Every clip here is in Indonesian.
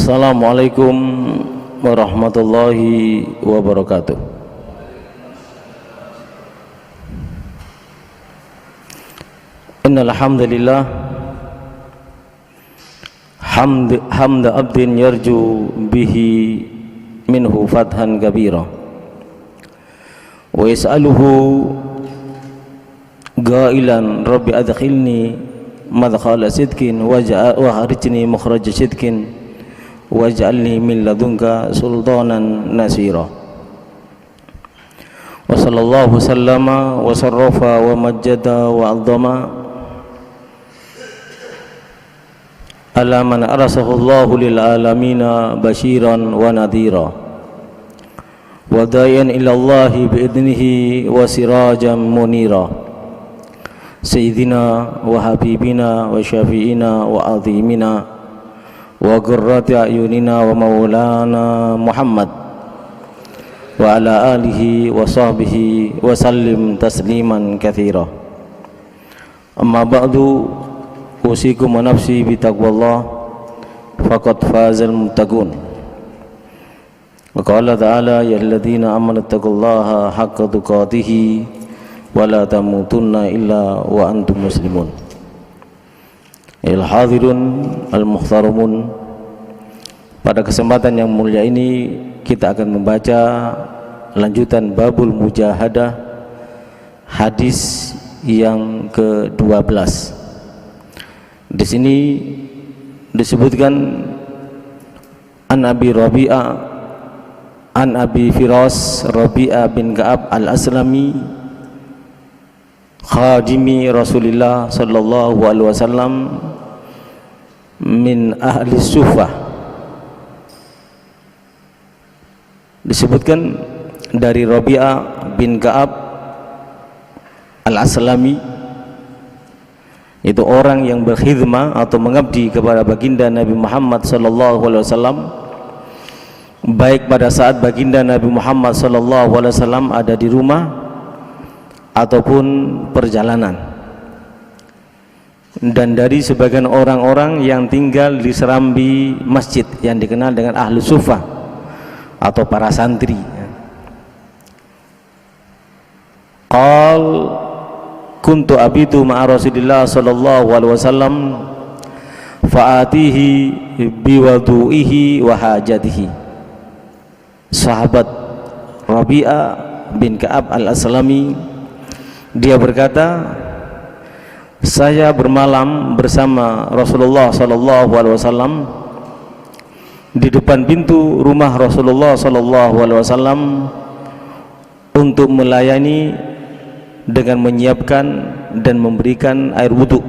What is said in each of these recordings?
Assalamualaikum warahmatullahi wabarakatuh. Innal hamdalillah hamda abdin yarju bihi minhu fathan kabira wa yas'aluhu qailan rabbi adkhilni madkhala sidqin wa akhrijni makhraja sidqin waj'alni min ladunka sultanan nasira. Wa sallallahu sallama wa sarrafa wa majjada wa 'azzama ala man arsalahu Allahu lil alamina basyiran wa nadhira wa da'iyan ila Allah bi idnihi wa sirajan munira sayyidina wa habibina wa syafi'ina wa 'azimina wa qurrati a'yunina wa maulana Muhammad wa ala alihi wa sahbihi wa sallim tasliman katsira. Amma ba'du, usikum wa nafsi bi taqwallah faqad fazal muttaqun. Wa qala ta'ala ya ayyuhalladzina amanu taqullaha haqqa tuqatih wa la tamutunna illa wa antum muslimun. Al-hadirun al-muhtaramun, pada kesempatan yang mulia ini kita akan membaca lanjutan babul mujahadah, hadis yang ke-12. Di sini disebutkan an Abi Rabi'ah an Abi Firas Rabi'ah bin Ka'ab al-Aslami khadimi Rasulillah sallallahu alaihi wasallam min ahli Sufah. Disebutkan dari Rabi'ah bin Ka'ab al-Aslami, itu orang yang berkhidmah atau mengabdi kepada baginda Nabi Muhammad sallallahu alaihi wasallam, baik pada saat baginda Nabi Muhammad sallallahu alaihi wasallam ada di rumah ataupun perjalanan, dan dari sebagian orang-orang yang tinggal di serambi masjid yang dikenal dengan ahlu sufah atau para santri. Qal kuntu abitu ma'a Rasulillah sallallahu alaihi wasallam fa'atihi biwadu'ihi wa hajatihi. Sahabat Rabi'ah bin Ka'ab al-Aslami, dia berkata, saya bermalam bersama Rasulullah sallallahu alaihi wasallam di depan pintu rumah Rasulullah sallallahu alaihi wasallam untuk melayani dengan menyiapkan dan memberikan air wudu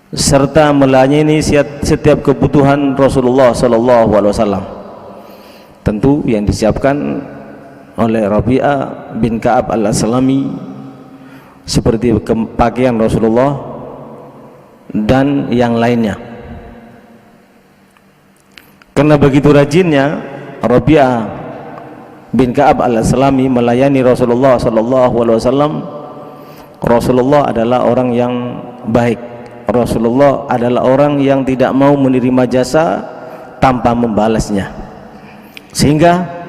serta melayani setiap kebutuhan Rasulullah sallallahu alaihi wasallam, tentu yang disiapkan oleh Rabi'ah bin Ka'ab al-Aslami seperti pakaian Rasulullah dan yang lainnya. Karena begitu rajinnya Rabi'ah bin Ka'ab al-Aslami melayani Rasulullah sallallahu alaihi wasallam, Rasulullah adalah orang yang baik. Rasulullah adalah orang yang tidak mau menerima jasa tanpa membalasnya, sehingga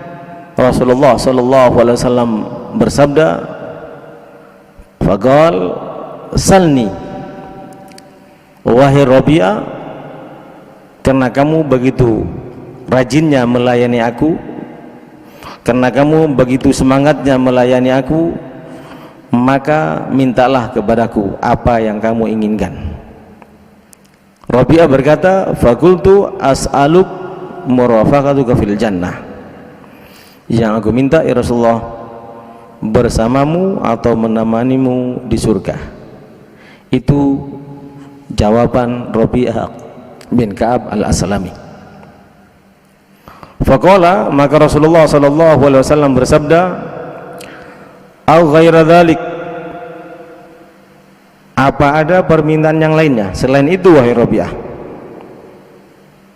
Rasulullah sallallahu alaihi wasallam bersabda, faqal salni, wahai Rabi'ah, karena kamu begitu rajinnya melayani aku, karena kamu begitu semangatnya melayani aku, maka mintalah kepadaku apa yang kamu inginkan. Rabi'ah berkata, faqultu as'aluk murafaqatuka fil jannah, yang aku minta ya Rasulullah bersamamu atau menemanimu di surga. Itu jawaban Rabi'ah bin Ka'ab al-Aslami. Faqala, maka Rasulullah sallallahu alaihi wasallam bersabda, au ghaira dzalik, apa ada permintaan yang lainnya selain itu wahai Rabi'ah?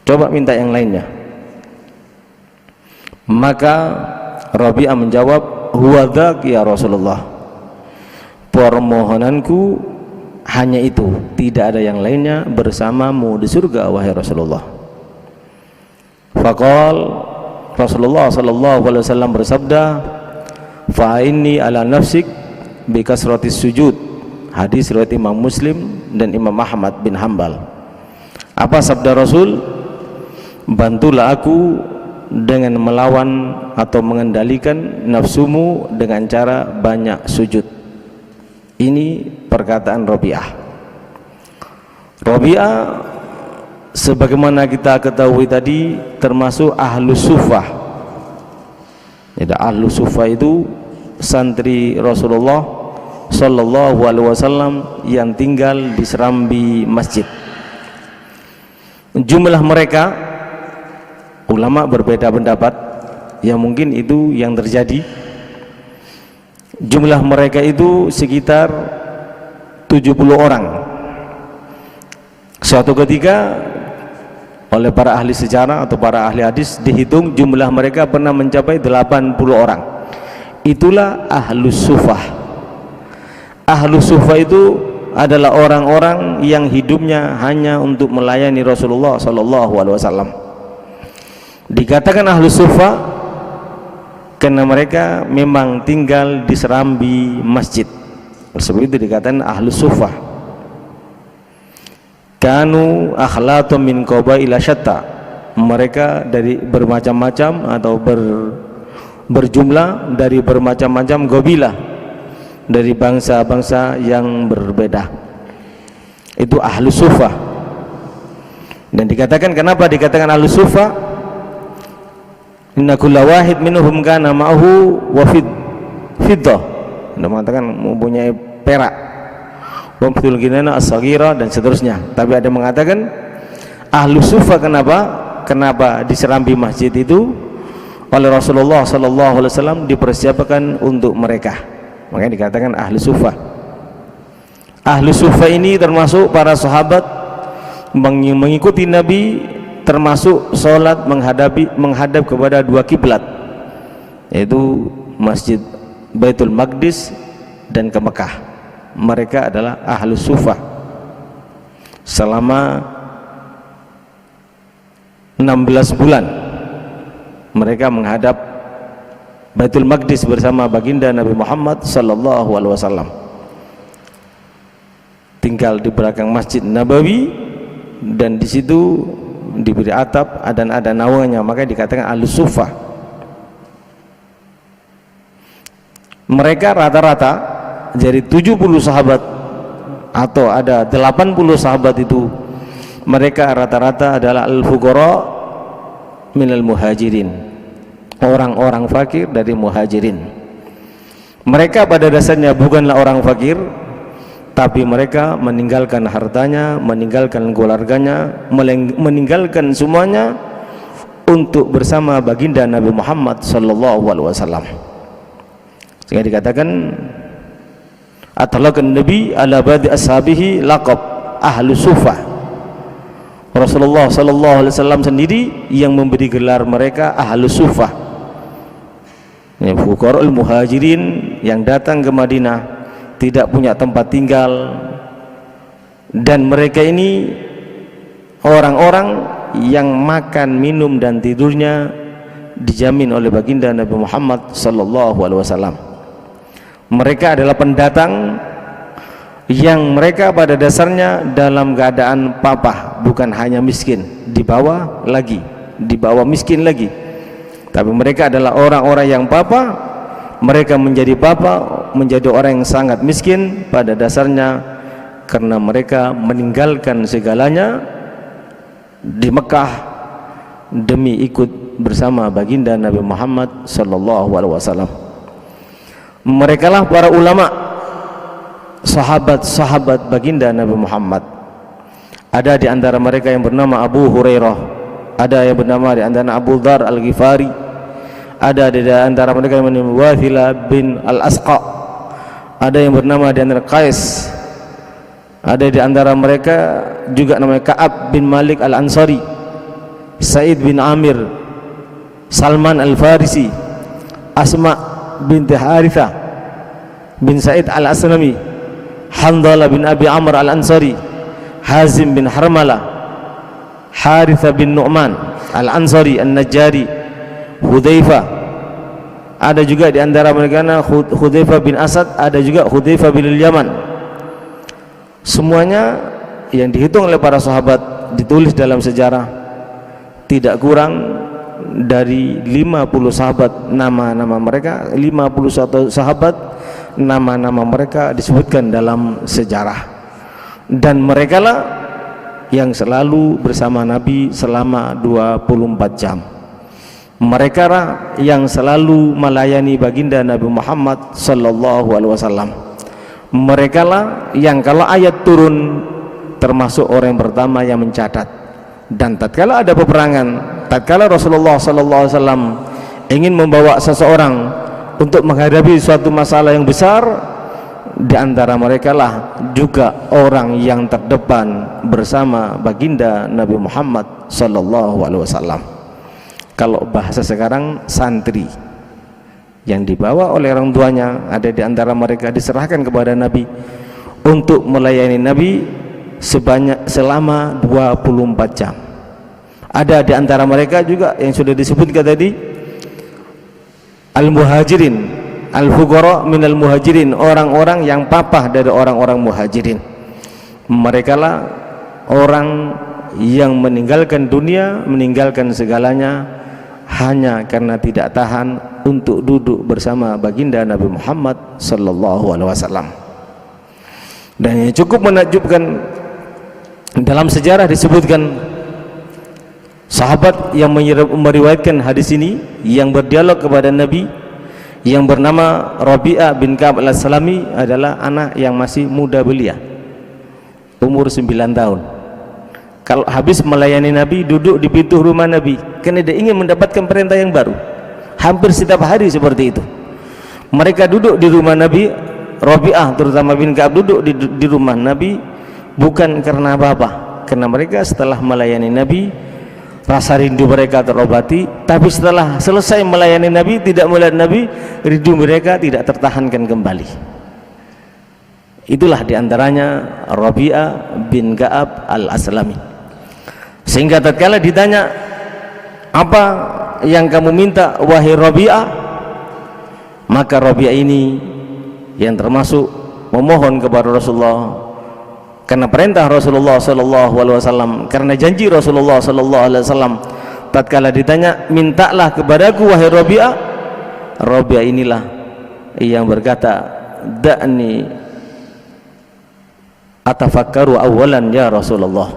Coba minta yang lainnya. Maka Rabi'ah menjawab, huwa dzak ya Rasulullah, permohonanku hanya itu, tidak ada yang lainnya bersamamu di surga wahai Rasulullah. Faqal, Rasulullah sallallahu alaihi wasallam bersabda, fa inni ala nafsik bi kasratis sujud. Hadis riwayat Imam Muslim dan Imam Ahmad bin Hanbal. Apa sabda Rasul? Bantulah aku dengan melawan atau mengendalikan nafsumu dengan cara banyak sujud. Ini perkataan Rabi'ah. Rabi'ah sebagaimana kita ketahui tadi termasuk Ahlus Suffah. Jadi Ahlus Suffah itu santri Rasulullah sallallahu alaihi wasallam yang tinggal di serambi masjid. Jumlah mereka, ulama berbeda pendapat, yang mungkin itu yang terjadi. Jumlah mereka itu sekitar 70 orang. Suatu ketika oleh para ahli sejarah atau para ahli hadis dihitung jumlah mereka pernah mencapai 80 orang. Itulah Ahlus Suffah. Ahlus Suffah itu adalah orang-orang yang hidupnya hanya untuk melayani Rasulullah sallallahu alaihi wasallam. Dikatakan Ahlus Suffah karena mereka memang tinggal di serambi masjid. Sebab itu dikatakan Ahlus Suffah. Kanu akhlatum min qabaila syatta. Mereka dari bermacam-macam atau berjumlah dari bermacam-macam qabilah, dari bangsa-bangsa yang berbeda. Itu Ahlus Suffah. Dan dikatakan, kenapa dikatakan Ahlus Suffah? Inna kulla wahid minhum kana ma'ahu wafid fiddah. Anda mengatakan mempunyai perak, wamthul ginana as-saghira, dan seterusnya. Tapi ada mengatakan Ahlus Suffah. Kenapa di serambi masjid itu oleh Rasulullah sallallahu alaihi wasallam dipersiapkan untuk mereka. Makanya dikatakan Ahlus Suffah. Ahlus Suffah ini termasuk para sahabat mengikuti Nabi, termasuk sholat menghadap kepada dua kiblat, yaitu Masjid Baitul Maqdis dan ke Mekah. Mereka adalah Ahlus Suffah. Selama 16 bulan mereka menghadap Baitul Maqdis bersama baginda Nabi Muhammad sallallahu alaihi wasallam. Tinggal di belakang Masjid Nabawi, dan di situ diberi atap dan ada naungannya, maka dikatakan Ahlus Suffah. Mereka rata-rata dari 70 sahabat atau ada 80 sahabat itu, mereka rata-rata adalah al-fuqara minal muhajirin, orang-orang fakir dari muhajirin. Mereka pada dasarnya bukanlah orang fakir, tapi mereka meninggalkan hartanya, meninggalkan keluarganya, meninggalkan semuanya untuk bersama baginda Nabi Muhammad sallallahu alaihi wasallam. Sehingga dikatakan atlaqan Nabi ala ba'di ashabihi laqab Ahlus Suffah. Rasulullah sallallahu alaihi wasallam sendiri yang memberi gelar mereka Ahlus Suffah. Ya, fuqara'ul muhajirin yang datang ke Madinah tidak punya tempat tinggal, dan mereka ini orang-orang yang makan, minum dan tidurnya dijamin oleh baginda Nabi Muhammad sallallahu alaihi wasallam. Mereka adalah pendatang yang mereka pada dasarnya dalam keadaan papa, bukan hanya miskin, di bawah miskin lagi. Tapi mereka adalah orang-orang yang papa, mereka menjadi papa, menjadi orang yang sangat miskin pada dasarnya karena mereka meninggalkan segalanya di Mekah demi ikut bersama baginda Nabi Muhammad sallallahu alaihi wasallam. Mereka lah para ulama, sahabat-sahabat baginda Nabi Muhammad. Ada di antara mereka yang bernama Abu Hurairah, ada yang bernama di antara Abu Dzar Al-Ghifari, ada di antara mereka yang bernama Wathila bin Al-Asqa, ada yang bernama di antara Qais, ada di antara mereka juga namanya Ka'ab bin Malik Al-Ansari, Sa'id bin Amir, Salman Al-Farisi, Asma binti Haritha bin Sa'id Al-Aslami, Handalah bin Abi Amr Al-Ansari, Hazim bin Harmalah, Haritha bin Nu'man, Al-Ansari, An-Najjari, Hudzaifah. Ada juga di antara mereka Hudzaifah bin Asad, ada juga Hudzaifah bin Yaman. Semuanya yang dihitung oleh para sahabat ditulis dalam sejarah tidak kurang dari 50 sahabat. Nama-nama mereka 51 sahabat, nama-nama mereka disebutkan dalam sejarah, dan mereka lah yang selalu bersama Nabi selama 24 jam. Mereka lah yang selalu melayani baginda Nabi Muhammad sallallahu alaihi wasallam. Mereka lah yang kalau ayat turun termasuk orang yang pertama yang mencatat. Dan tatkala ada peperangan, tatkala Rasulullah sallallahu alaihi wasallam ingin membawa seseorang untuk menghadapi suatu masalah yang besar, di antara mereka lah juga orang yang terdepan bersama baginda Nabi Muhammad sallallahu alaihi wasallam. Kalau bahasa sekarang, santri yang dibawa oleh orang tuanya, ada di antara mereka diserahkan kepada Nabi untuk melayani Nabi selama 24 jam. Ada di antara mereka juga yang sudah disebutkan tadi, al-muhajirin, al-fuqara minal muhajirin, orang-orang yang papah dari orang-orang muhajirin. Mereka lah orang yang meninggalkan dunia, meninggalkan segalanya hanya karena tidak tahan untuk duduk bersama baginda Nabi Muhammad sallallahu alaihi wasallam. Dan yang cukup menakjubkan, dalam sejarah disebutkan sahabat yang meriwayatkan hadis ini yang berdialog kepada Nabi yang bernama Rabi'ah bin Ka'ab al-Aslami adalah anak yang masih muda belia, umur 9 tahun. Kalau habis melayani Nabi, duduk di pintu rumah Nabi karena dia ingin mendapatkan perintah yang baru. Hampir setiap hari seperti itu. Mereka duduk di rumah Nabi, Rabi'ah terutama bin Ka'ab duduk di rumah Nabi bukan karena apa-apa, karena mereka setelah melayani Nabi rasa rindu mereka terobati. Tapi setelah selesai melayani Nabi, tidak melihat Nabi, rindu mereka tidak tertahankan kembali. Itulah diantaranya Rabi'ah bin Ka'ab al-Aslami. Sehingga tatkala ditanya, apa yang kamu minta wahai Rabi'ah, maka Rabi'ah ini yang termasuk memohon kepada Rasulullah karena perintah Rasulullah sallallahu alaihi wasallam, karena janji Rasulullah sallallahu alaihi wasallam. Tatkala ditanya, mintalah kepadaku wahai Rabi'ah, Rabi'ah inilah yang berkata, da'ni atafakkaru awalan ya Rasulullah.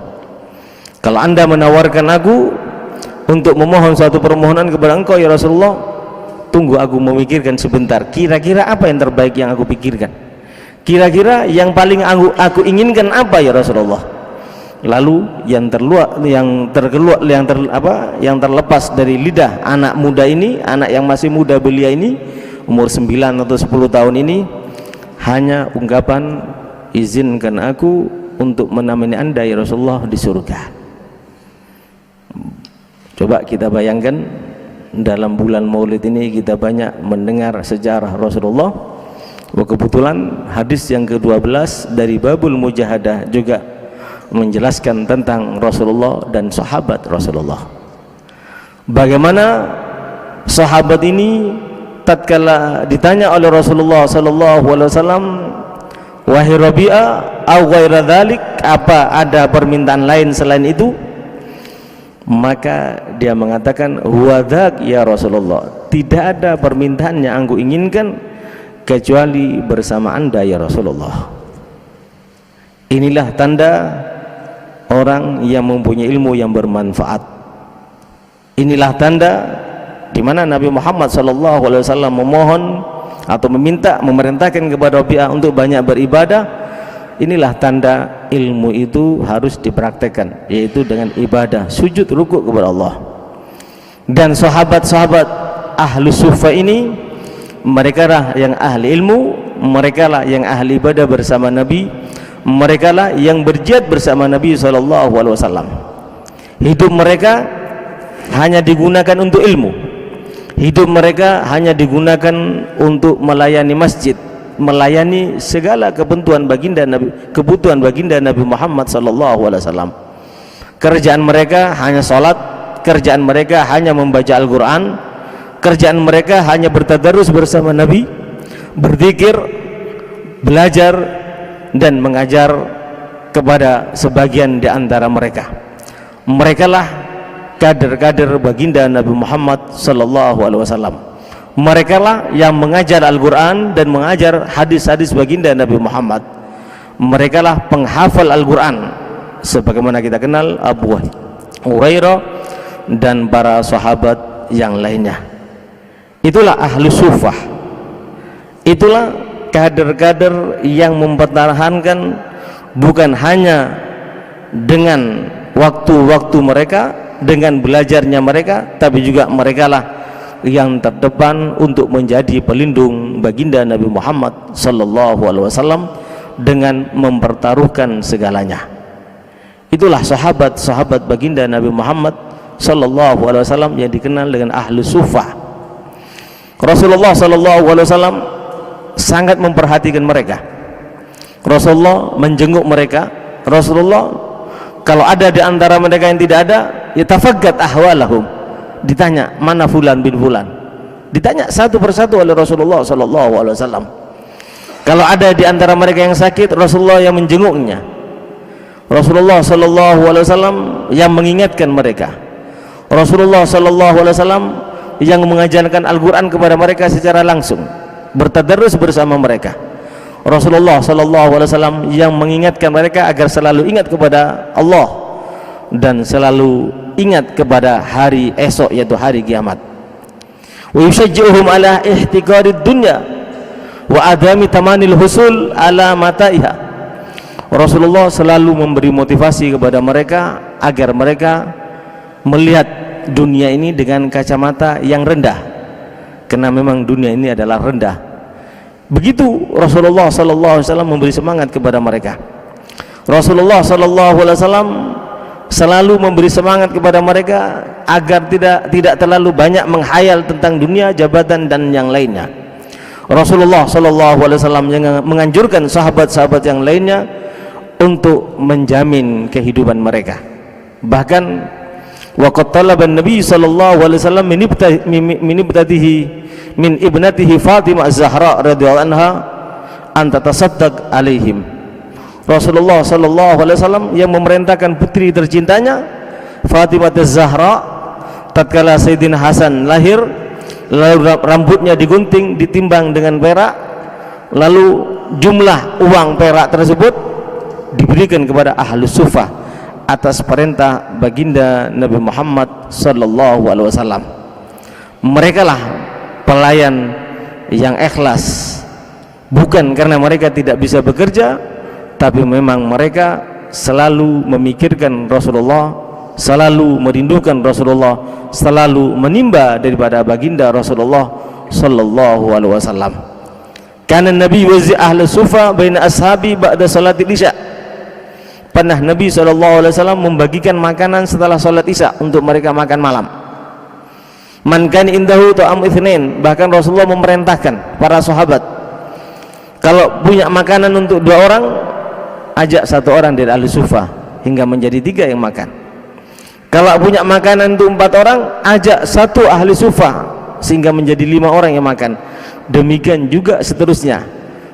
Kalau anda menawarkan aku untuk memohon suatu permohonan kepada engkau ya Rasulullah, tunggu aku memikirkan sebentar, kira-kira apa yang terbaik yang aku pikirkan, kira-kira yang paling aku inginkan apa ya Rasulullah. Lalu yang terlepas dari lidah anak muda ini, anak yang masih muda belia ini, umur 9 atau 10 tahun ini, hanya ungkapan, izinkan aku untuk menemani anda ya Rasulullah di surga. Coba kita bayangkan, dalam bulan Maulid ini kita banyak mendengar sejarah Rasulullah. Kebetulan hadis yang ke-12 dari Babul Mujahadah juga menjelaskan tentang Rasulullah dan sahabat Rasulullah. Bagaimana sahabat ini tatkala ditanya oleh Rasulullah sallallahu alaihi wasallam, wahai Rabi'ah, au ghaira dzalik, apa ada permintaan lain selain itu? Maka dia mengatakan, huwadzak ya Rasulullah, tidak ada permintaan yang aku inginkan kecuali bersama anda ya Rasulullah. Inilah tanda orang yang mempunyai ilmu yang bermanfaat. Inilah tanda di mana Nabi Muhammad SAW memohon atau memerintahkan kepada Rabi'ah untuk banyak beribadah. Inilah tanda ilmu itu harus dipraktekkan, yaitu dengan ibadah, sujud, rukuk kepada Allah. Dan sahabat-sahabat ahlu sufa ini, mereka lah yang ahli ilmu, mereka lah yang ahli ibadah bersama Nabi, mereka lah yang berjihad bersama Nabi SAW. Hidup mereka hanya digunakan untuk ilmu, hidup mereka hanya digunakan untuk melayani masjid, melayani segala kebutuhan baginda Nabi Muhammad sallallahu alaihi wasallam. Kerjaan mereka hanya salat, kerjaan mereka hanya membaca Al-Quran, kerjaan mereka hanya bertadarus bersama Nabi, berzikir, belajar dan mengajar kepada sebagian di antara mereka. Mereka lah kader-kader baginda Nabi Muhammad sallallahu alaihi wasallam. Mereka lah yang mengajar Al-Quran dan mengajar hadis-hadis baginda Nabi Muhammad. Mereka lah penghafal Al-Quran, sebagaimana kita kenal Abu Hurairah dan para sahabat yang lainnya. Itulah ahlu sufah, itulah kader-kader yang mempertahankan bukan hanya dengan waktu-waktu mereka, dengan belajarnya mereka, tapi juga mereka lah yang terdepan untuk menjadi pelindung baginda Nabi Muhammad sallallahu alaihi wasallam dengan mempertaruhkan segalanya. Itulah sahabat-sahabat baginda Nabi Muhammad sallallahu alaihi wasallam yang dikenal dengan ahlu sufah. Rasulullah sallallahu alaihi wasallam sangat memperhatikan mereka. Rasulullah menjenguk mereka. Rasulullah kalau ada di antara mereka yang tidak ada, yatafaggat ahwalahum, ditanya mana fulan bin fulan, ditanya satu persatu oleh Rasulullah sallallahu alaihi wasallam. Kalau ada di antara mereka yang sakit, Rasulullah yang menjenguknya. Rasulullah sallallahu alaihi wasallam yang mengingatkan mereka. Rasulullah sallallahu alaihi wasallam yang mengajarkan Al-Quran kepada mereka secara langsung, bertadarus bersama mereka. Rasulullah sallallahu alaihi wasallam yang mengingatkan mereka agar selalu ingat kepada Allah dan selalu ingat kepada hari esok, yaitu hari kiamat. Wa yushajji'uhum ala ihtiqarid dunya wa adami tamanil husul ala mataiha. Rasulullah selalu memberi motivasi kepada mereka agar mereka melihat dunia ini dengan kacamata yang rendah, karena memang dunia ini adalah rendah. Begitu Rasulullah sallallahu alaihi wasallam memberi semangat kepada mereka. Rasulullah sallallahu alaihi wasallam selalu memberi semangat kepada mereka agar tidak terlalu banyak menghayal tentang dunia, jabatan dan yang lainnya. Rasulullah sallallahu alaihi wasallam yang menganjurkan sahabat-sahabat yang lainnya untuk menjamin kehidupan mereka. Bahkan waqad talaba an-nabi sallallahu alaihi wasallam min ibnatihi Fatimah Az-Zahra radhiyallahu anha an tatasaddaq alaihim. Rasulullah sallallahu alaihi wasallam yang memerintahkan putri tercintanya Fatimah Az-Zahra tatkala Sayyidina Hasan lahir, lalu rambutnya digunting, ditimbang dengan perak, lalu jumlah uang perak tersebut diberikan kepada ahlu sufah atas perintah baginda Nabi Muhammad sallallahu alaihi wasallam. Mereka lah pelayan yang ikhlas, bukan karena mereka tidak bisa bekerja, tapi memang mereka selalu memikirkan Rasulullah, selalu merindukan Rasulullah, selalu menimba daripada baginda Rasulullah sallallahu alaihi wasallam. Kana Nabi wazi ahli sufa baina ashabi ba'da salatil isya. Pernah Nabi sallallahu alaihi wasallam membagikan makanan setelah salat isya untuk mereka makan malam. Man kana indahu ta'am itsnain, bahkan Rasulullah memerintahkan para sahabat kalau punya makanan untuk 2 orang, ajak 1 orang dari ahli sufa hingga menjadi 3 yang makan. Kalau punya makanan untuk 4 orang, ajak 1 ahli sufa sehingga menjadi 5 orang yang makan. Demikian juga seterusnya.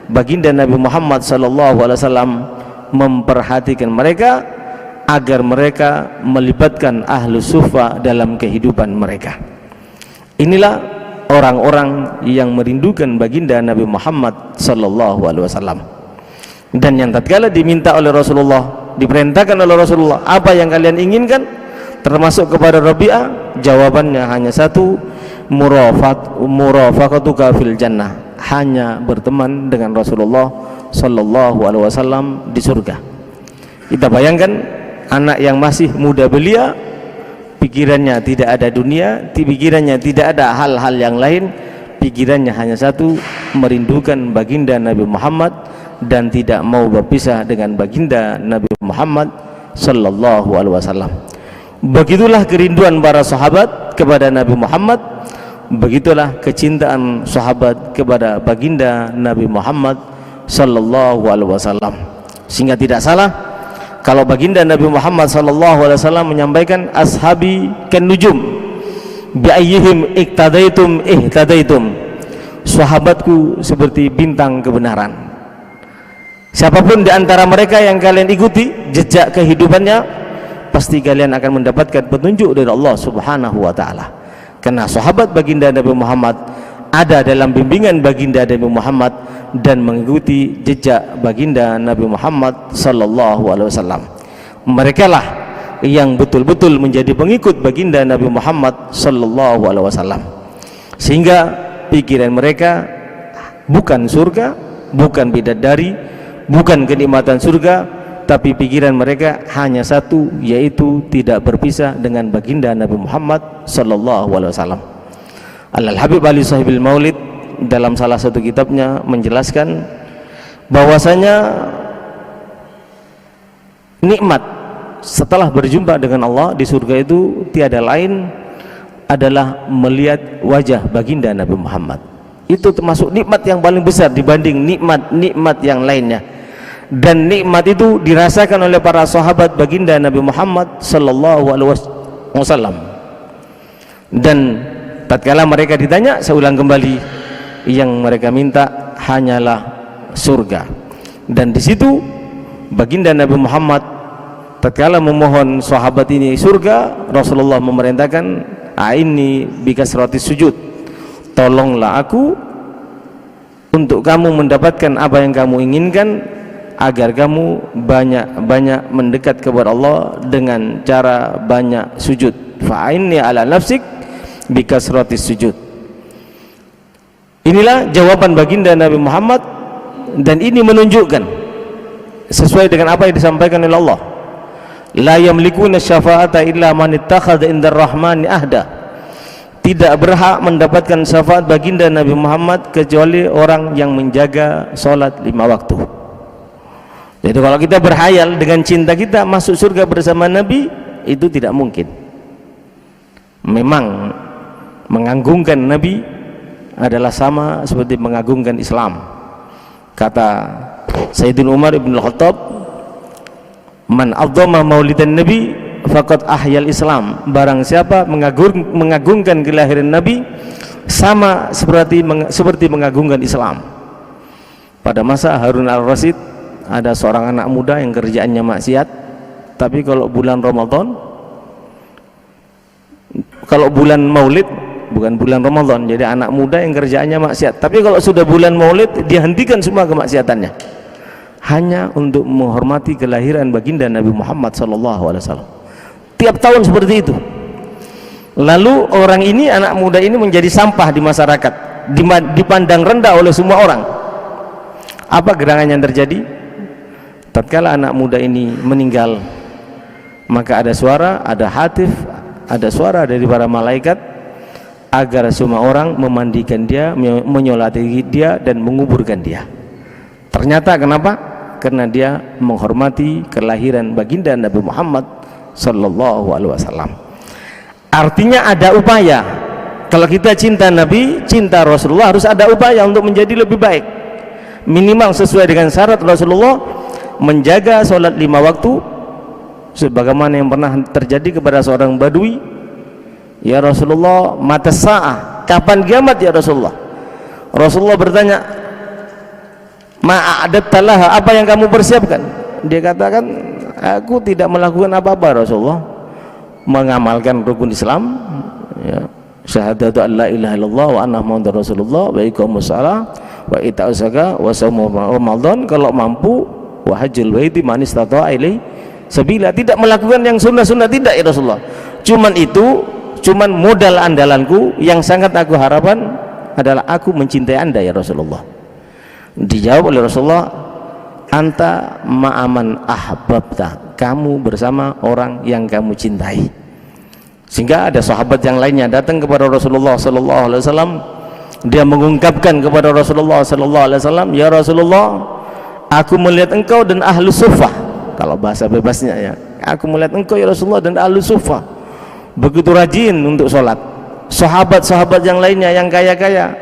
Baginda Nabi Muhammad sallallahu alaihi wasallam memperhatikan mereka agar mereka melibatkan ahlu sufa dalam kehidupan mereka. Inilah orang-orang yang merindukan baginda Nabi Muhammad sallallahu alaihi wasallam. Dan yang tatkala diminta oleh Rasulullah, diperintahkan oleh Rasulullah, apa yang kalian inginkan termasuk kepada Rabi'ah, jawabannya hanya satu, murafaqatuka fil jannah, hanya berteman dengan Rasulullah sallallahu alaihi wasallam di surga. Kita bayangkan anak yang masih muda belia, pikirannya tidak ada dunia, pikirannya tidak ada hal-hal yang lain, pikirannya hanya satu, merindukan baginda Nabi Muhammad dan tidak mau berpisah dengan baginda Nabi Muhammad sallallahu alaihi wasallam. Begitulah kerinduan para sahabat kepada Nabi Muhammad, begitulah kecintaan sahabat kepada baginda Nabi Muhammad sallallahu alaihi wasallam. Sehingga tidak salah Kalau baginda Nabi Muhammad SAW menyampaikan ashabi kan nujum bi ayyihim iktadaitum ihtadaitum, sahabatku seperti bintang kebenaran. Siapapun di antara mereka yang kalian ikuti jejak kehidupannya, pasti kalian akan mendapatkan petunjuk dari Allah Subhanahu wa taala. Karena sahabat baginda Nabi Muhammad ada dalam bimbingan baginda Nabi Muhammad dan mengikuti jejak baginda Nabi Muhammad sallallahu alaihi wasallam. Mereka lah yang betul-betul menjadi pengikut baginda Nabi Muhammad sallallahu alaihi wasallam. Sehingga pikiran mereka bukan surga, bukan bidadari, bukan kenikmatan surga, tapi pikiran mereka hanya satu, yaitu tidak berpisah dengan baginda Nabi Muhammad sallallahu alaihi wasallam. Al-Habib Ali Sahibil Maulid dalam salah satu kitabnya menjelaskan bahwasanya nikmat setelah berjumpa dengan Allah di surga itu tiada lain adalah melihat wajah baginda Nabi Muhammad. Itu termasuk nikmat yang paling besar dibanding nikmat-nikmat yang lainnya. Dan nikmat itu dirasakan oleh para sahabat baginda Nabi Muhammad sallallahu alaihi wasallam. Dan tatkala mereka ditanya, saya ulang kembali, yang mereka minta hanyalah surga. Dan di situ baginda Nabi Muhammad tatkala memohon sahabat ini surga, Rasulullah memerintahkan, aini bikasratis sujud, tolonglah aku untuk kamu mendapatkan apa yang kamu inginkan, agar kamu banyak-banyak mendekat kepada Allah dengan cara banyak sujud. Fa'inni ala nafsik bikasratis sujud. Inilah jawaban baginda Nabi Muhammad, dan ini menunjukkan sesuai dengan apa yang disampaikan oleh Allah, la yamlikuna syafa'ata illa man ittakhadha indar rahmani ahda. Tidak berhak mendapatkan syafaat baginda Nabi Muhammad kecuali orang yang menjaga sholat 5 waktu. Jadi kalau kita berhayal dengan cinta kita masuk surga bersama Nabi, itu tidak mungkin. Memang mengagungkan Nabi adalah sama seperti mengagungkan Islam. Kata Sayyidina Umar ibn Khattab, man adzama maulidan Nabi faqad ahyal Islam. Barang siapa mengagungkan kelahiran Nabi, sama seperti mengagungkan Islam. Pada masa Harun al-Rasyid ada seorang anak muda yang kerjaannya maksiat, tapi kalau bulan Ramadan, kalau bulan Maulid, bukan bulan Ramadan, jadi anak muda yang kerjaannya maksiat, tapi kalau sudah bulan Maulid dihentikan semua kemaksiatannya, hanya untuk menghormati kelahiran baginda Nabi Muhammad SAW. Tiap tahun seperti itu. Lalu orang ini, anak muda ini menjadi sampah di masyarakat, dipandang rendah oleh semua orang. Apa gerangan yang terjadi? Tatkala anak muda ini meninggal, maka ada suara, ada hatif, ada suara dari para malaikat agar semua orang memandikan dia, menyolati dia, dan menguburkan dia. Ternyata kenapa? Karena dia menghormati kelahiran baginda Nabi Muhammad sallallahu alaihi wasallam. Artinya ada upaya. Kalau kita cinta Nabi, cinta Rasulullah, harus ada upaya untuk menjadi lebih baik. Minimal sesuai dengan syarat Rasulullah menjaga sholat 5 waktu, sebagaimana yang pernah terjadi kepada seorang badui. Ya Rasulullah, mata sa'ah, kapan kiamat ya Rasulullah? Rasulullah bertanya, ma'adattalah, apa yang kamu persiapkan? Dia katakan, aku tidak melakukan apa-apa Rasulullah, mengamalkan rukun Islam, ya, syahadatu an la ilaha illallah wa anna muhammadar rasulullah, wa iqamus shalah wa ita'uz zakah wa shaum ramadan, kalau mampu, wa hajjul baiti man istata'a ilaihi sabila. Tidak melakukan yang sunnah-sunnah, tidak ya Rasulullah. Cuman modal andalanku yang sangat aku harapkan adalah aku mencintai Anda ya Rasulullah. Dijawab oleh Rasulullah, anta ma'aman ahbabta, kamu bersama orang yang kamu cintai. Sehingga ada sahabat yang lainnya datang kepada Rasulullah sallallahu alaihi wasallam, dia mengungkapkan kepada Rasulullah sallallahu alaihi wasallam, ya Rasulullah, aku melihat engkau dan ahlu suffah. Kalau bahasa bebasnya ya, aku melihat engkau ya Rasulullah dan ahlu suffah begitu rajin untuk sholat. Sahabat-sahabat yang lainnya yang kaya-kaya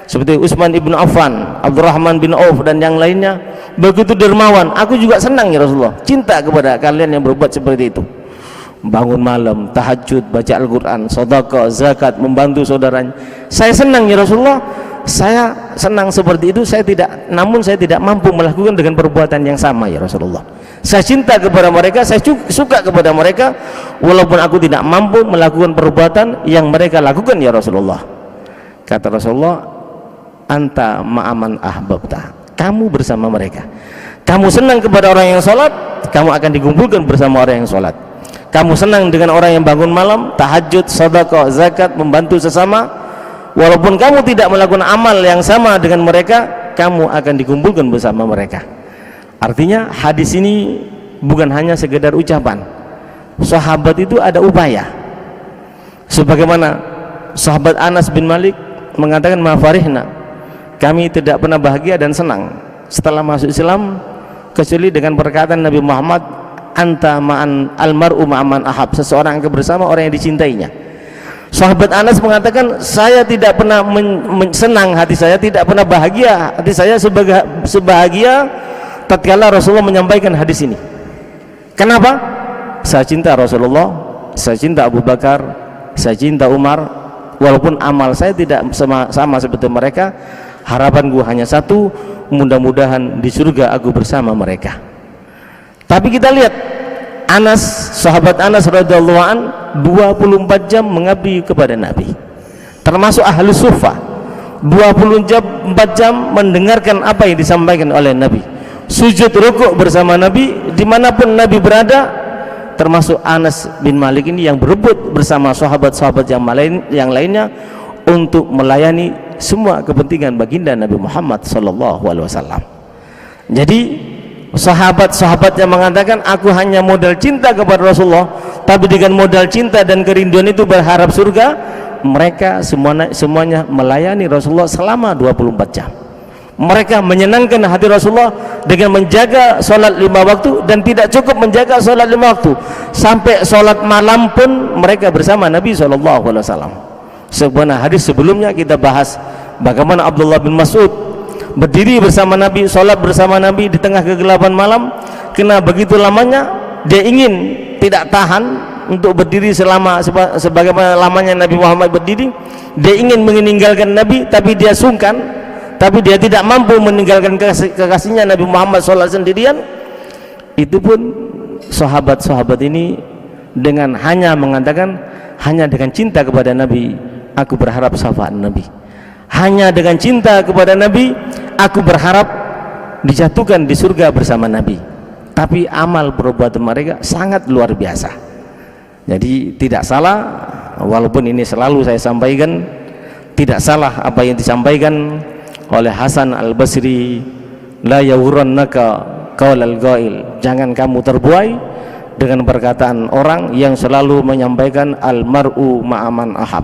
seperti Utsman ibn Affan, Abdurrahman bin Auf, dan yang lainnya begitu dermawan, aku juga senang ya Rasulullah, cinta kepada kalian yang berbuat seperti itu, bangun malam, tahajud, baca Al-Quran, sedekah, zakat, membantu saudaranya. Saya senang ya Rasulullah, saya senang seperti itu. Namun saya tidak mampu melakukan dengan perbuatan yang sama ya Rasulullah. Saya cinta kepada mereka, saya suka kepada mereka, walaupun aku tidak mampu melakukan perbuatan yang mereka lakukan ya Rasulullah. Kata Rasulullah, anta ma'aman ahbabta, kamu bersama mereka. Kamu senang kepada orang yang sholat, kamu akan dikumpulkan bersama orang yang sholat. Kamu senang dengan orang yang bangun malam, tahajud, sedekah, zakat, membantu sesama, walaupun kamu tidak melakukan amal yang sama dengan mereka, kamu akan dikumpulkan bersama mereka. Artinya hadis ini bukan hanya sekedar ucapan. Sahabat itu ada upaya. Sebagaimana sahabat Anas bin Malik mengatakan, ma farihna, kami tidak pernah bahagia dan senang setelah masuk Islam kecuali dengan perkataan Nabi Muhammad, anta ma'an almar'u ma'aman ahab, seseorang akan bersama orang yang dicintainya. Sahabat Anas mengatakan, saya tidak pernah senang hati saya, tidak pernah bahagia hati saya sebahagia tatkala Rasulullah menyampaikan hadis ini. Kenapa? Saya cinta Rasulullah, saya cinta Abu Bakar, saya cinta Umar, walaupun amal saya tidak sama seperti mereka. Harapanku hanya satu, mudah-mudahan di surga aku bersama mereka. Tapi kita lihat Anas, sahabat Anas radhiyallahu an, 24 jam mengabdi kepada Nabi, termasuk ahli sufa, 24 jam mendengarkan apa yang disampaikan oleh Nabi, sujud rukuk bersama Nabi dimanapun Nabi berada. Termasuk Anas bin Malik ini yang berebut bersama sahabat-sahabat yang lainnya untuk melayani semua kepentingan baginda Nabi Muhammad SAW. Jadi sahabat-sahabat yang mengatakan, aku hanya modal cinta kepada Rasulullah, tapi dengan modal cinta dan kerinduan itu berharap surga, mereka semuanya melayani Rasulullah selama 24 jam. Mereka menyenangkan hati Rasulullah dengan menjaga sholat 5 waktu, dan tidak cukup menjaga sholat 5 waktu, sampai sholat malam pun mereka bersama Nabi SAW. Sebenarnya hadis sebelumnya kita bahas bagaimana Abdullah bin Mas'ud berdiri bersama Nabi, sholat bersama Nabi di tengah kegelapan malam. Karena begitu lamanya dia ingin, tidak tahan untuk berdiri sebagaimana lamanya Nabi Muhammad berdiri. Dia ingin meninggalkan Nabi, tapi dia sungkan, tapi dia tidak mampu meninggalkan kekasihnya Nabi Muhammad SAW sendirian. Itu pun sahabat-sahabat ini dengan hanya mengatakan, hanya dengan cinta kepada Nabi aku berharap syafaat Nabi, hanya dengan cinta kepada Nabi aku berharap dijatuhkan di surga bersama Nabi. Tapi amal perbuatan mereka sangat luar biasa. Jadi tidak salah, walaupun ini selalu saya sampaikan, tidak salah apa yang disampaikan oleh Hasan Al-Basri, la yawurannaka qaulal ghail, jangan kamu terbuai dengan perkataan orang yang selalu menyampaikan almar'u ma'aman ahab,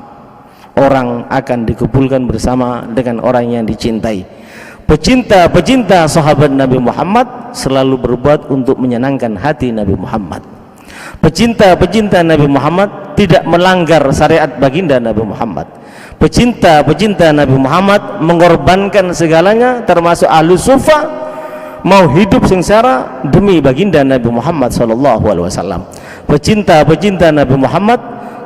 orang akan dikumpulkan bersama dengan orang yang dicintai. Pecinta sahabat Nabi Muhammad selalu berbuat untuk menyenangkan hati Nabi Muhammad. Pecinta Nabi Muhammad tidak melanggar syariat baginda Nabi Muhammad. Pecinta Nabi Muhammad mengorbankan segalanya, termasuk ahlu sufa, mau hidup sengsara demi baginda Nabi Muhammad SAW. Pecinta Nabi Muhammad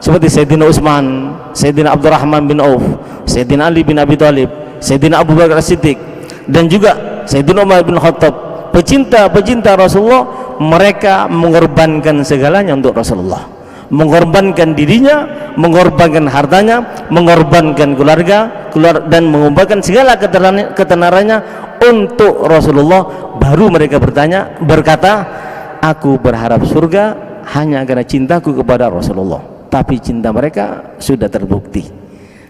seperti Sayyidina Utsman, Sayyidina Abdurrahman bin Auf, Sayyidina Ali bin Abi Thalib, Sayyidina Abu Bakar As-Siddiq, dan juga Sayyidina Umar bin Khattab. Pecinta Rasulullah, mereka mengorbankan segalanya untuk Rasulullah, mengorbankan dirinya, mengorbankan hartanya, mengorbankan keluarga dan mengorbankan segala ketenarannya untuk Rasulullah. Baru mereka berkata, aku berharap surga hanya karena cintaku kepada Rasulullah. Tapi cinta mereka sudah terbukti.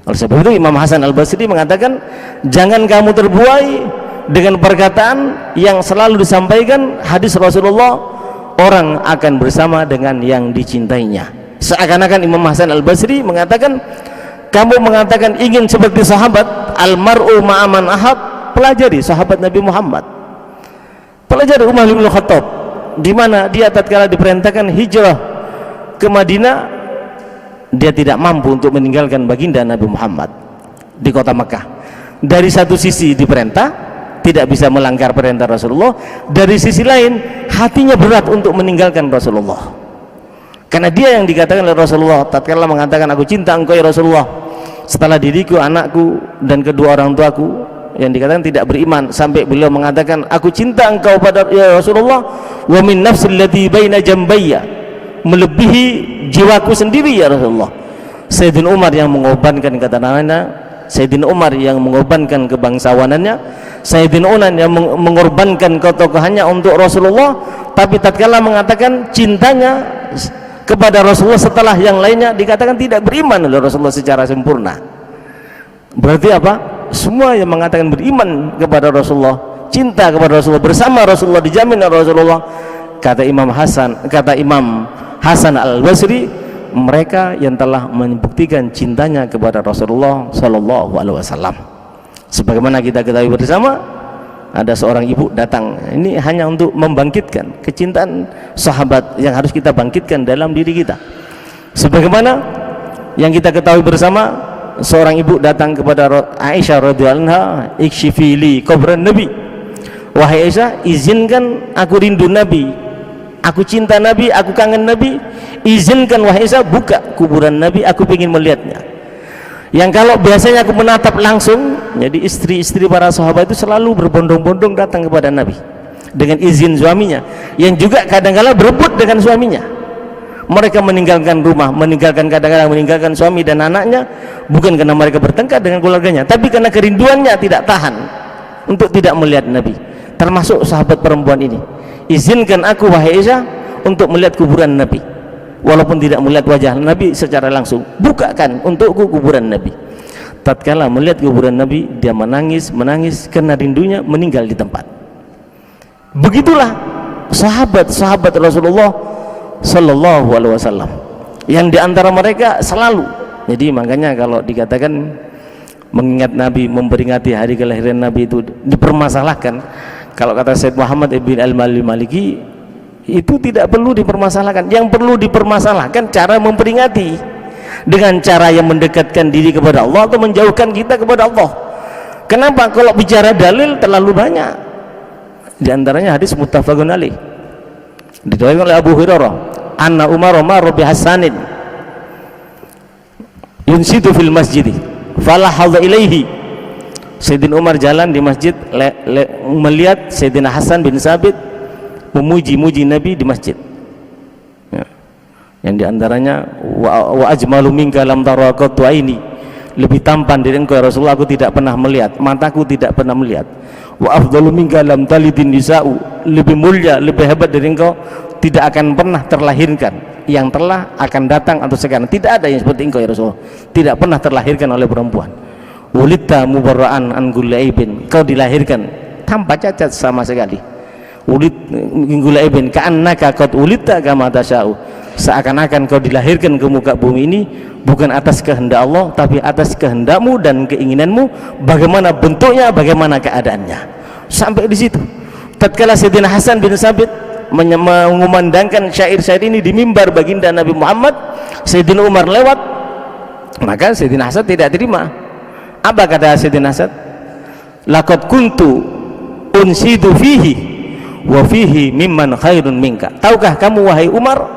Oleh sebab itu Imam Hasan Al-Basri mengatakan, jangan kamu terbuai dengan perkataan yang selalu disampaikan hadis Rasulullah, orang akan bersama dengan yang dicintainya. Seakan-akan Imam Hasan Al-Basri mengatakan, kamu mengatakan ingin seperti sahabat, almar'u ma'aman ahab, pelajari sahabat Nabi Muhammad, pelajari Umar bin Khattab, di mana dia tatkala diperintahkan hijrah ke Madinah, dia tidak mampu untuk meninggalkan baginda Nabi Muhammad di kota Mekah. Dari satu sisi diperintah, tidak bisa melanggar perintah Rasulullah. Dari sisi lain hatinya berat untuk meninggalkan Rasulullah, karena dia yang dikatakan oleh Rasulullah tatkala mengatakan aku cinta engkau ya Rasulullah setelah diriku, anakku dan kedua orang tuaku yang dikatakan tidak beriman, sampai beliau mengatakan aku cinta engkau pada ya Rasulullah wa min nafsi allati baina jambayya, melebihi jiwaku sendiri ya Rasulullah. Sayyidina Umar yang mengorbankan ketenangannya, Sayyidina Umar yang mengorbankan kebangsawanannya, Sayyidina Umar yang mengorbankan ketokohannya untuk Rasulullah, tapi tatkala mengatakan cintanya kepada Rasulullah setelah yang lainnya dikatakan tidak beriman oleh Rasulullah secara sempurna. Berarti apa? Semua yang mengatakan beriman kepada Rasulullah, cinta kepada Rasulullah, bersama Rasulullah, dijamin oleh Rasulullah, kata Imam Hasan Al-Basri, mereka yang telah membuktikan cintanya kepada Rasulullah Sallallahu Alaihi Wasallam. Sebagaimana kita ketahui bersama, ada seorang ibu datang, ini hanya untuk membangkitkan kecintaan sahabat yang harus kita bangkitkan dalam diri kita. Sebagaimana yang kita ketahui bersama, seorang ibu datang kepada Aisyah radhiyallahu anha, ikshifi li qabran Nabi, wahai Aisyah, izinkan aku rindu Nabi, aku cinta Nabi, aku kangen Nabi, izinkan wahai Aisyah buka kuburan Nabi, aku ingin melihatnya. Yang kalau biasanya aku menatap langsung, jadi istri-istri para sahabat itu selalu berbondong-bondong datang kepada Nabi dengan izin suaminya, yang juga kadang-kala berebut dengan suaminya. Mereka meninggalkan rumah, kadang-kadang meninggalkan suami dan anaknya, bukan karena mereka bertengkar dengan keluarganya, tapi karena kerinduannya tidak tahan untuk tidak melihat Nabi. Termasuk sahabat perempuan ini, izinkan aku wahai Aisyah untuk melihat kuburan Nabi, walaupun tidak melihat wajah Nabi secara langsung, bukakan untukku kuburan Nabi. Tatkala melihat kuburan Nabi, dia menangis karena rindunya, meninggal di tempat. Begitulah sahabat-sahabat Rasulullah Sallallahu Alaihi Wasallam, yang diantara mereka selalu. Jadi makanya kalau dikatakan mengingat Nabi, memperingati hari kelahiran Nabi itu dipermasalahkan, kalau kata Syed Muhammad Ibn Al-Maliki, itu tidak perlu dipermasalahkan. Yang perlu dipermasalahkan cara memperingati, dengan cara yang mendekatkan diri kepada Allah atau menjauhkan kita kepada Allah. Kenapa? Kalau bicara dalil terlalu banyak, di antaranya hadis muttafaqun alaih diriwayatkan oleh Abu Hurairah, anna Umar bi Hasanin yunsitu fil masjid fala hadza ilaihi. Sayyidina Umar jalan di masjid, melihat Sayyidina Hasan bin Sabit memuji-muji Nabi di masjid, ya. Yang diantaranya wa ajmalu minka lam tara qattu aini, lebih tampan dari engkau ya Rasulullah aku tidak pernah melihat, mataku tidak pernah melihat. Wa afdalu minka lam talidin nisa'u, lebih mulia, lebih hebat dari engkau tidak akan pernah terlahirkan, yang telah akan datang atau sekarang tidak ada yang seperti engkau ya Rasulullah, tidak pernah terlahirkan oleh perempuan. Wulidta mubarra'an an kulli aibin, kau dilahirkan tanpa cacat sama sekali. Ulid gulaibin ka'annaka qad ulidta kama tasya'u, seakan-akan kau dilahirkan ke muka bumi ini bukan atas kehendak Allah, tapi atas kehendakmu dan keinginanmu, bagaimana bentuknya, bagaimana keadaannya. Sampai di situ. Tatkala Sayyidina Hasan bin Sabit mengumandangkan syair-syair ini di mimbar baginda Nabi Muhammad, Sayyidina Umar lewat, maka Sayyidina Hasan tidak terima. Apa kata Sayyidina Hasan? Laqad kuntu unsidu fihi wa fihi mimman khairun minka. Tahukah kamu wahai Umar,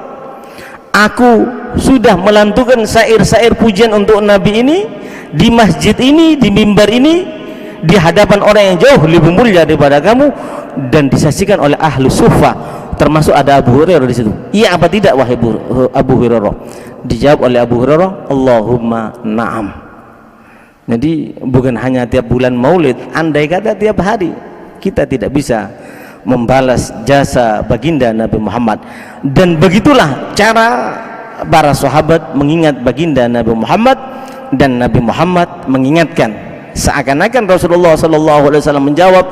aku sudah melantunkan syair-syair pujian untuk Nabi ini di masjid ini, di mimbar ini, di hadapan orang yang jauh lebih mulia daripada kamu, dan disaksikan oleh ahlu sufa, termasuk ada Abu Hurairah di situ. Iya apa tidak wahai Abu Hurairah? Dijawab oleh Abu Hurairah, Allahumma na'am. Jadi bukan hanya tiap bulan Maulid, andai kata tiap hari, kita tidak bisa membalas jasa baginda Nabi Muhammad. Dan begitulah cara para sahabat mengingat baginda Nabi Muhammad, dan Nabi Muhammad mengingatkan, seakan-akan Rasulullah SAW menjawab,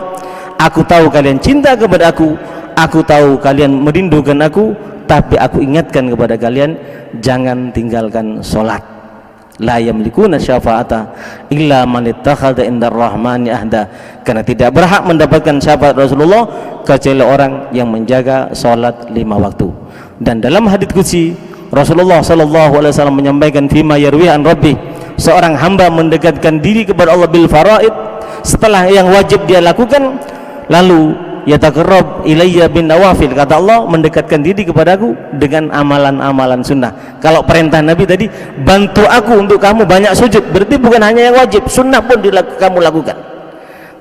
aku tahu kalian cinta kepada aku tahu kalian merindukan aku, tapi aku ingatkan kepada kalian, jangan tinggalkan sholat. La yamlikuna syafa'ata illa man ittakhadha indar rahmani ahda, karena tidak berhak mendapatkan syafaat Rasulullah kecuali orang yang menjaga salat 5 waktu. Dan dalam hadits qudsi Rasulullah SAW menyampaikan fima yarwi an rabbi, seorang hamba mendekatkan diri kepada Allah bil faraid, setelah yang wajib dia lakukan, lalu yataqarrab ilayya bin nawafil, kata Allah, mendekatkan diri kepadaku dengan amalan-amalan sunnah. Kalau perintah Nabi tadi, bantu aku untuk kamu banyak sujud, berarti bukan hanya yang wajib, sunnah pun kamu lakukan.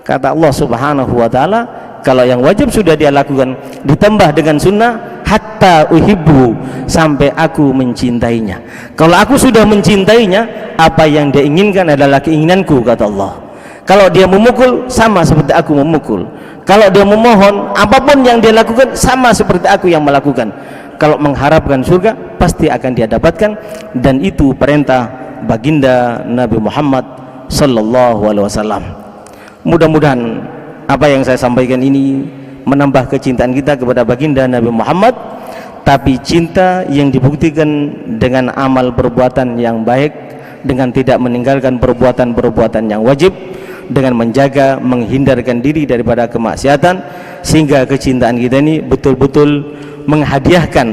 Kata Allah subhanahu wa ta'ala, kalau yang wajib sudah dia lakukan, ditambah dengan sunnah, hatta uhibbu, sampai aku mencintainya. Kalau aku sudah mencintainya, apa yang dia inginkan adalah keinginanku, kata Allah. Kalau dia memukul, sama seperti aku memukul. Kalau dia memohon, apapun yang dia lakukan, sama seperti aku yang melakukan. Kalau mengharapkan surga, pasti akan dia dapatkan. Dan itu perintah baginda Nabi Muhammad sallallahu alaihi wasallam. Mudah-mudahan apa yang saya sampaikan ini menambah kecintaan kita kepada baginda Nabi Muhammad, tapi cinta yang dibuktikan dengan amal perbuatan yang baik, dengan tidak meninggalkan perbuatan-perbuatan yang wajib, dengan menjaga, menghindarkan diri daripada kemaksiatan, sehingga kecintaan kita ini betul-betul menghadiahkan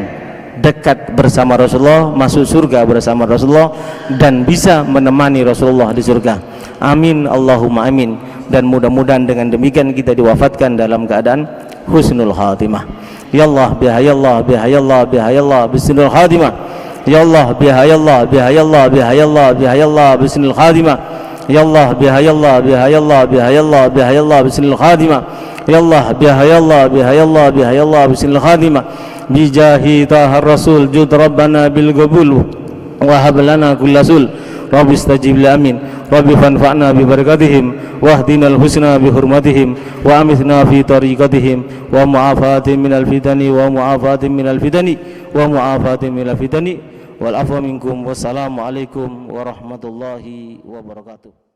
dekat bersama Rasulullah, masuk surga bersama Rasulullah, dan bisa menemani Rasulullah di surga. Amin Allahumma amin. Dan mudah-mudahan dengan demikian kita diwafatkan dalam keadaan husnul khatimah. Ya Allah bihayallah bihayallah bihayallah bisnul khatimah. Ya Allah bihayallah bihayallah bihayallah bihayallah bisnul khatimah. Ya Allah bihayallah bihayallah bihayallah bihayallah bisnul khatimah. Ya Allah bihayallah bihayallah bihayallah bisnul khatimah. Bijahi tahar rasul jud rabbana bil qabul wa hab lana kullasul. Rabbi istajib li amin. Rabbi fanfa'na bi barakatihim wahdinal husna bi hurmatihim wa amithna fi tariqatihim wa mu'afatin minal fitani wa mu'afatin minal fitani wa mu'afatin minal fitani wal afwa minkum. Wassalamu alaikum warahmatullahi wabarakatuh.